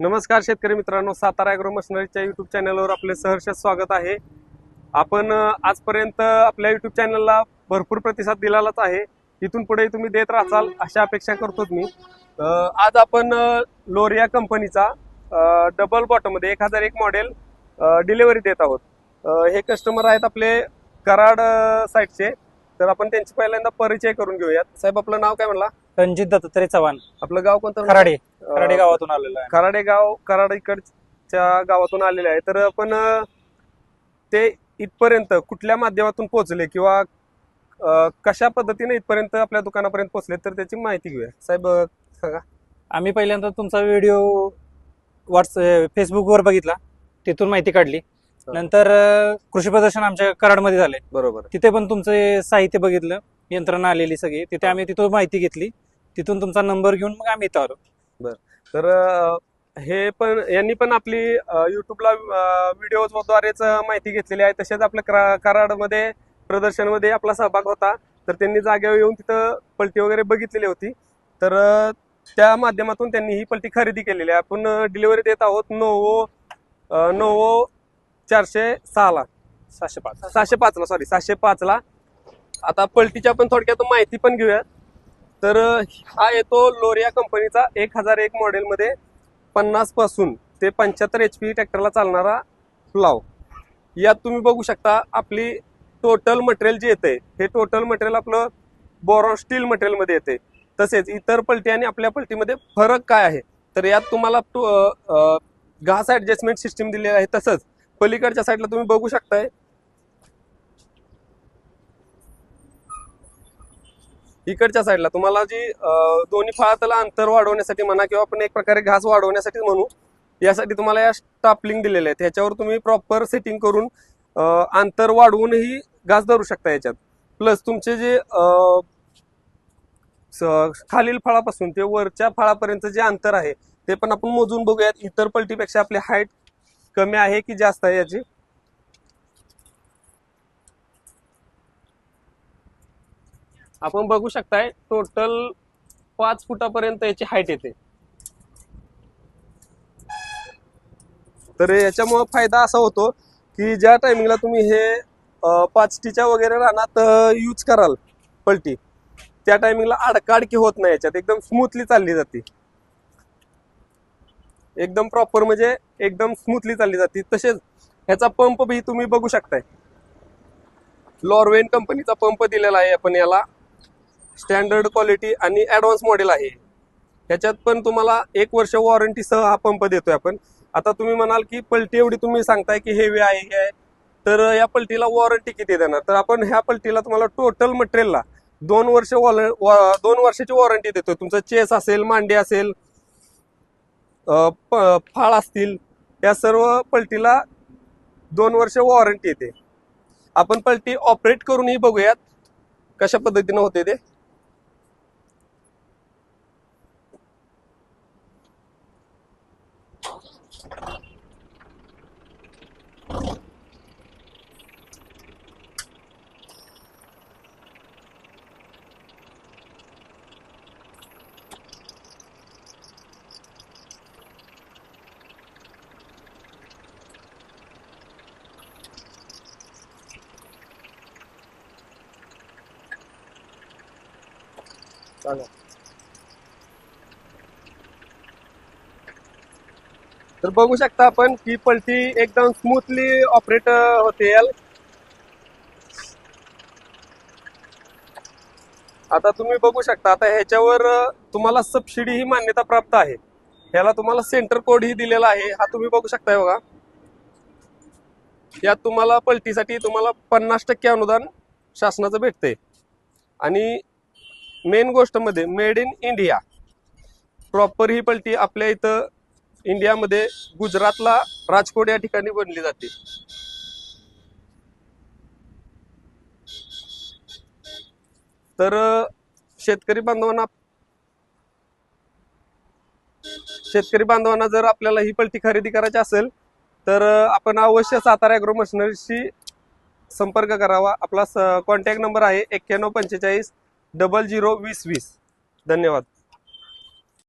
नमस्कार शेतकरी मित्रांनो, सातारा ॲग्रो मशिनरीच्या युट्यूब चॅनलवर आपले सहर्ष स्वागत आहे। आपण आजपर्यंत आपल्या युट्यूब चॅनलला भरपूर प्रतिसाद दिलेलाच आहे। इथून पुढे तुम्ही देत राहाल अशा अपेक्षा करतो मी। आज आपण लोरिया कंपनीचा डबल बॉटम मध्ये 1001 मॉडेल डिलिव्हरी देत आहोत। हे कस्टमर आहेत आपले कराड साइटचे, तर आपण त्यांची पहिल्यांदा परिचय करून घेऊयात। साहेब, आपलं नाव काय म्हणला? रणजित दत्तात्रय चव्हाण, आपलं गाव कोणतं? खराडे गावातून आलेलं आहे। खराडे गाव, कराड इकडच्या गावातून आलेले आहे। तर आपण ते इथपर्यंत कुठल्या माध्यमातून पोहोचले किंवा कशा पद्धतीने इथपर्यंत आपल्या दुकानापर्यंत पोहोचले, तर त्याची माहिती घेऊया। साहेब सांगा। आम्ही पहिल्यांदा तुमचा व्हिडिओ फेसबुकवर बघितला, तिथून माहिती काढली। नंतर कृषी प्रदर्शन आमच्या कराडमध्ये झाले, बरोबर। तिथे पण तुमचे साहित्य बघितलं, यंत्रणा आलेली सगळी, तिथे आम्ही तिथून माहिती घेतली, तिथून तुमचा नंबर घेऊन मग आम्ही इथं आलो। बर, तर हे पण यांनी पण आपली युट्यूबला व्हिडिओद्वारेच माहिती घेतलेली आहे। तसेच आपल्या कराडमध्ये प्रदर्शनमध्ये आपला सहभाग होता, तर त्यांनी जागेवर येऊन तिथं पलटी वगैरे बघितलेली होती। तर त्या माध्यमातून त्यांनी ही पलटी खरेदी केलेली आहे। आपण डिलिव्हरी देत आहोत नोवो 406 ला, 705 ला, सॉरी 705 ला। आता पलटीच्या पण थोडक्यात माहिती पण घेऊया। तर हा येतो लोरिया कंपनीचा 1001 मॉडेल मध्ये 50 पासून ते 75 HP ट्रॅक्टरला चालणारा प्लाव। यात तुम्ही बघू शकता आपली टोटल मटेरियल जे येते, हे टोटल मटेरियल आपलं बोरॉन स्टील मटेरियल मध्ये येते। तसेच इतर पलटी आणि आपल्या पलटीमध्ये फरक काय आहे, तर यात तुम्हाला घास ऍडजस्टमेंट सिस्टीम दिलेली आहे। तसंच पलीकडच्या साईडला तुम्ही बघू शकताय, इकडच्या साईडला तुम्हाला जी दोन्ही फाळातला अंतर वाढवण्यासाठी म्हणा किंवा आपण एक प्रकारे घास वाढवण्यासाठी म्हणू, यासाठी तुम्हाला या स्टापलिंग दिलेले आहेत। ह्याच्यावर तुम्ही प्रॉपर सेटिंग करून अंतर वाढवूनही घास धरू शकता याच्यात। प्लस तुमचे जे खालील फळापासून ते वरच्या फळापर्यंत जे अंतर आहे ते पण आपण मोजून बघूयात। इतर पलटीपेक्षा आपली हाईट कमी आहे की जास्त आहे याची। आपण बघू शकताय टोटल 5 फुटापर्यंत याची हाईट येते। तर याच्यामुळे फायदा असा होतो की ज्या टायमिंगला तुम्ही हे 5Tच्या वगैरे रानात यूज कराल पलटी, त्या टायमिंगला अडकाडकी होत नाही, याच्यात एकदम स्मूथली चालली जाते, एकदम प्रॉपर म्हणजे एकदम स्मूथली चालली जाते। तसेच ह्याचा पंप भी तुम्ही बघू शकताय, लॉरवेन कंपनीचा पंप दिलेला आहे आपण याला। स्टँडर्ड क्वालिटी आणि ऍडव्हान्स मॉडेल आहे। ह्याच्यात पण तुम्हाला 1 वर्ष वॉरंटी सह हा पंप देतोय आपण। आता तुम्ही म्हणाल की पलटी एवढी तुम्ही सांगताय की हेवी आहे, तर या पलटीला वॉरंटी किती देणार? तर आपण ह्या पलटीला तुम्हाला टोटल मटेरियलला 2 वर्षाची वॉरंटी देतोय। तुमचं चेस असेल, मांडी असेल, फाळ असतील, या सर्व पलटीला 2 वर्ष वॉरंटी येते। आपण पलटी ऑपरेट करूनही बघूयात कशा पद्धतीने होते ते। तर बघू शकता आपण की पलटी एकदम स्मूथली ऑपरेट होते। आता तुम्ही बघू शकता, आता ह्याच्यावर तुम्हाला सबसिडी ही मान्यता प्राप्त आहे। ह्याला तुम्हाला सेंटर कोड ही दिलेला आहे, हा तुम्ही बघू शकताय बघा। यात तुम्हाला पलटीसाठी तुम्हाला 50% अनुदान शासनाचं भेटते। आणि मेन गोष्ट मध्ये मेड इन इंडिया, प्रॉपर ही पलटी आपल्या इथं इंडियामध्ये गुजरातला राजकोट या ठिकाणी बनली जाते। तर शेतकरी बांधवांना जर आपल्याला ही पलटी खरेदी करायची असेल, तर आपण अवश्य सातारा ॲग्रो मशिनरीशी संपर्क करावा। आपला कॉन्टॅक्ट नंबर आहे 9145 00 20 20। धन्यवाद।